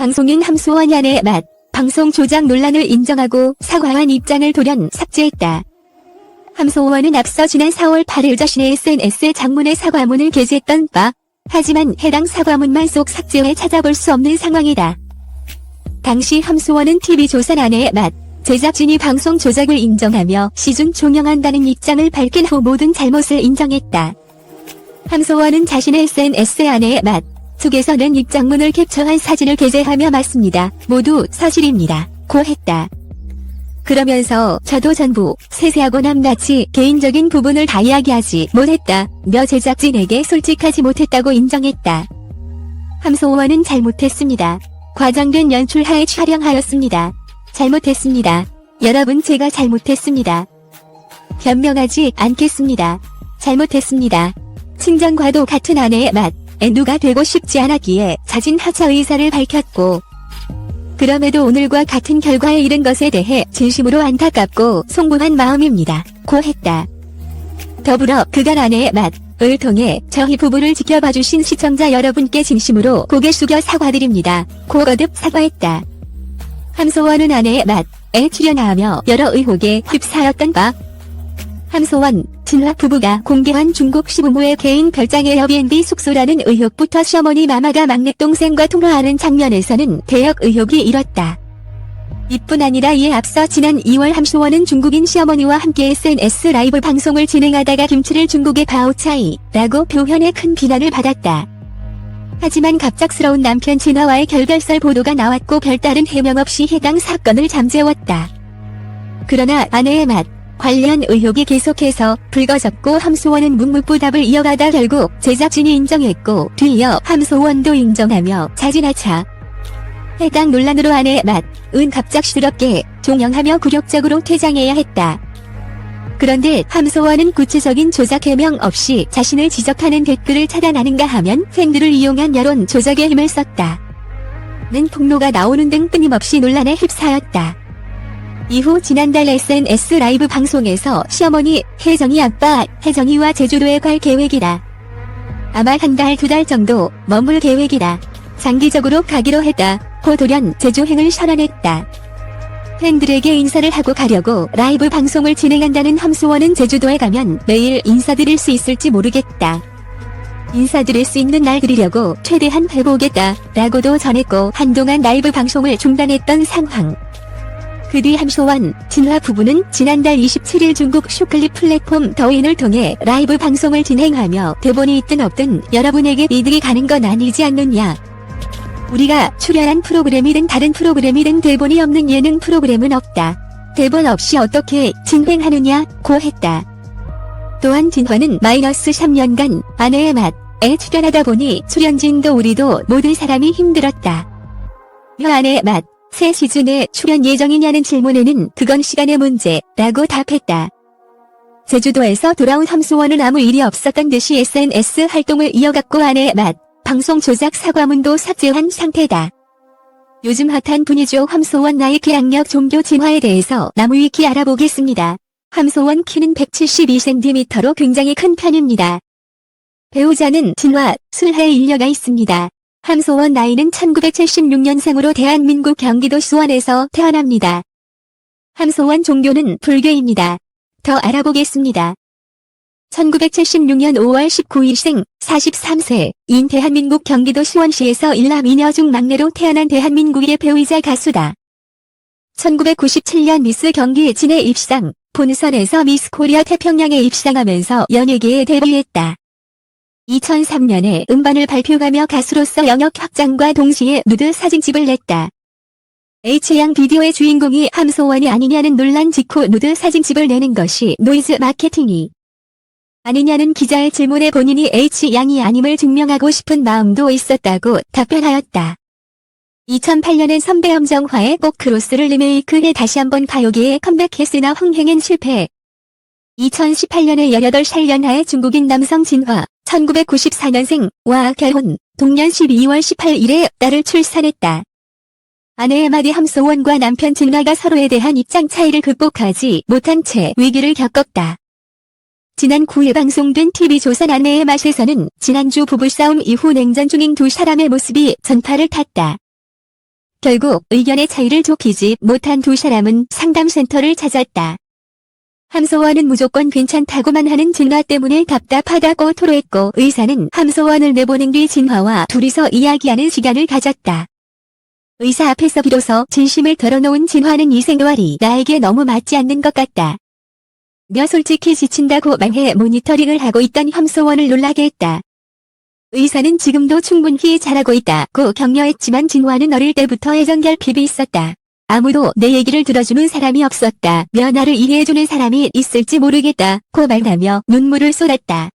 방송인 함소원 아내의 맛, 방송 조작 논란을 인정하고 사과한 입장을 돌연 삭제했다. 함소원은 앞서 지난 4월 8일 자신의 SNS 장문의 사과문을 게재했던 바, 하지만 해당 사과문만 속 삭제해 찾아볼 수 없는 상황이다. 당시 함소원은 TV조선 아내의 맛, 제작진이 방송 조작을 인정하며 시중 종영한다는 입장을 밝힌 후 모든 잘못을 인정했다. 함소원은 자신의 SNS 아내의 맛 속에서는 입장문을 캡처한 사진을 게재하며 맞습니다. 모두 사실입니다. 고 했다. 그러면서 저도 전부 세세하고 낱낱이 개인적인 부분을 다 이야기하지 못했다며 제작진에게 솔직하지 못했다고 인정했다. 함소원은 잘못했습니다. 과장된 연출하에 촬영하였습니다. 잘못했습니다. 여러분 제가 잘못했습니다. 변명하지 않겠습니다. 잘못했습니다. 친정과도 같은 아내의 맛, 누가 되고 싶지 않았기에 자진 하차 의사를 밝혔고 그럼에도 오늘과 같은 결과에 이른 것에 대해 진심으로 안타깝고 송구한 마음입니다. 고 했다. 더불어 그간 아내의 맛을 통해 저희 부부를 지켜봐주신 시청자 여러분께 진심으로 고개 숙여 사과드립니다. 고 거듭 사과했다. 함소원은 아내의 맛에 출연하며 여러 의혹에 휩싸였던 바, 함소원, 진화 부부가 공개한 중국 시부모의 개인 별장 에어비앤비 숙소라는 의혹부터 시어머니 마마가 막내 동생과 통화하는 장면에서는 대역 의혹이 일었다. 이뿐 아니라 이에 앞서 지난 2월 함소원은 중국인 시어머니와 함께 SNS 라이브 방송을 진행하다가 김치를 중국의 바오차이라고 표현해 큰 비난을 받았다. 하지만 갑작스러운 남편 진화와의 결별설 보도가 나왔고 별다른 해명 없이 해당 사건을 잠재웠다. 그러나 아내의 맛 관련 의혹이 계속해서 불거졌고 함소원은 묵묵부답을 이어가다 결국 제작진이 인정했고 뒤이어 함소원도 인정하며 자진하차. 해당 논란으로 아내의 맛은 갑작스럽게 종영하며 굴욕적으로 퇴장해야 했다. 그런데 함소원은 구체적인 조작 해명 없이 자신을 지적하는 댓글을 차단하는가 하면 팬들을 이용한 여론 조작에 힘을 썼다. 는 폭로가 나오는 등 끊임없이 논란에 휩싸였다. 이후 지난달 SNS 라이브 방송에서 시어머니 혜정이 아빠 혜정이와 제주도에 갈 계획이다. 아마 한 달, 2달 정도 머물 계획이다. 장기적으로 가기로 했다. 고 돌연 제주행을 선언했다. 팬들에게 인사를 하고 가려고 라이브 방송을 진행한다는 함소원은 제주도에 가면 매일 인사드릴 수 있을지 모르겠다. 인사드릴 수 있는 날 드리려고 최대한 해보겠다 라고도 전했고 한동안 라이브 방송을 중단했던 상황. 그 뒤 함소원, 진화 부부는 지난달 27일 중국 쇼클립 플랫폼 더윈을 통해 라이브 방송을 진행하며 대본이 있든 없든 여러분에게 이득이 가는 건 아니지 않느냐. 우리가 출연한 프로그램이든 다른 프로그램이든 대본이 없는 예능 프로그램은 없다. 대본 없이 어떻게 진행하느냐 고 했다. 또한 진화는 -3년간 아내의 맛에 출연하다 보니 출연진도 우리도 모든 사람이 힘들었다. 아내의 맛 새 시즌에 출연 예정이냐는 질문에는 그건 시간의 문제라고 답했다. 제주도에서 돌아온 함소원은 아무 일이 없었던 듯이 SNS 활동을 이어갔고 아내의 맛 방송 조작 사과문도 삭제한 상태다. 요즘 핫한 분이죠. 함소원 나이키 양력 종교 진화에 대해서 나무위키 알아보겠습니다. 함소원 키는 172cm로 굉장히 큰 편입니다. 배우자는 진화, 술해 일녀가 있습니다. 함소원 나이는 1976년생으로 대한민국 경기도 수원에서 태어납니다. 함소원 종교는 불교입니다. 더 알아보겠습니다. 1976년 5월 19일생, 43세인 대한민국 경기도 수원시에서 일남 이녀 중 막내로 태어난 대한민국의 배우이자 가수다. 1997년 미스 경기 진해 입상, 본선에서 미스 코리아 태평양에 입상하면서 연예계에 데뷔했다. 2003년에 음반을 발표하며 가수로서 영역 확장과 동시에 누드 사진집을 냈다. H양 비디오의 주인공이 함소원이 아니냐는 논란 직후 누드 사진집을 내는 것이 노이즈 마케팅이 아니냐는 기자의 질문에 본인이 H양이 아님을 증명하고 싶은 마음도 있었다고 답변하였다. 2008년엔 선배 엄정화의 꼭 크로스를 리메이크해 다시 한번 가요계에 컴백했으나 흥행엔 실패. 2018년에 18살 연하의 중국인 남성 진화, 1994년생과 결혼, 동년 12월 18일에 딸을 출산했다. 아내의 마디 함소원과 남편 진화가 서로에 대한 입장 차이를 극복하지 못한 채 위기를 겪었다. 지난 9일 방송된 TV조선 아내의 맛에서는 지난주 부부싸움 이후 냉전 중인 두 사람의 모습이 전파를 탔다. 결국 의견의 차이를 좁히지 못한 두 사람은 상담센터를 찾았다. 함소원은 무조건 괜찮다고만 하는 진화 때문에 답답하다고 토로했고 의사는 함소원을 내보낸 뒤 진화와 둘이서 이야기하는 시간을 가졌다. 의사 앞에서 비로소 진심을 털어놓은 진화는 이 생활이 나에게 너무 맞지 않는 것 같다. 며 솔직히 지친다고 말해 모니터링을 하고 있던 함소원을 놀라게 했다. 의사는 지금도 충분히 잘하고 있다고 격려했지만 진화는 어릴 때부터 애정결핍이 있었다. 아무도 내 얘기를 들어주는 사람이 없었다. 며 나를 이해해주는 사람이 있을지 모르겠다고 말하며 눈물을 쏟았다.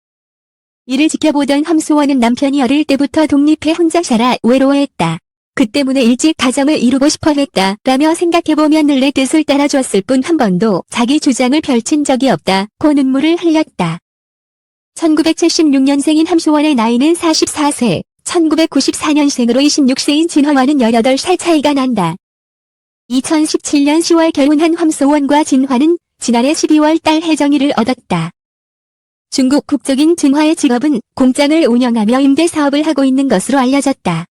이를 지켜보던 함소원은 남편이 어릴 때부터 독립해 혼자 살아 외로워했다. 그 때문에 일찍 가정을 이루고 싶어 했다. 라며 생각해보면 늘 내 뜻을 따라줬을 뿐 한 번도 자기 주장을 펼친 적이 없다고 눈물을 흘렸다. 1976년생인 함소원의 나이는 44세, 1994년생으로 26세인 진화와는 18살 차이가 난다. 2017년 10월 결혼한 함소원과 진화는 지난해 12월 달 혜정이를 얻었다. 중국 국적인 진화의 직업은 공장을 운영하며 임대 사업을 하고 있는 것으로 알려졌다.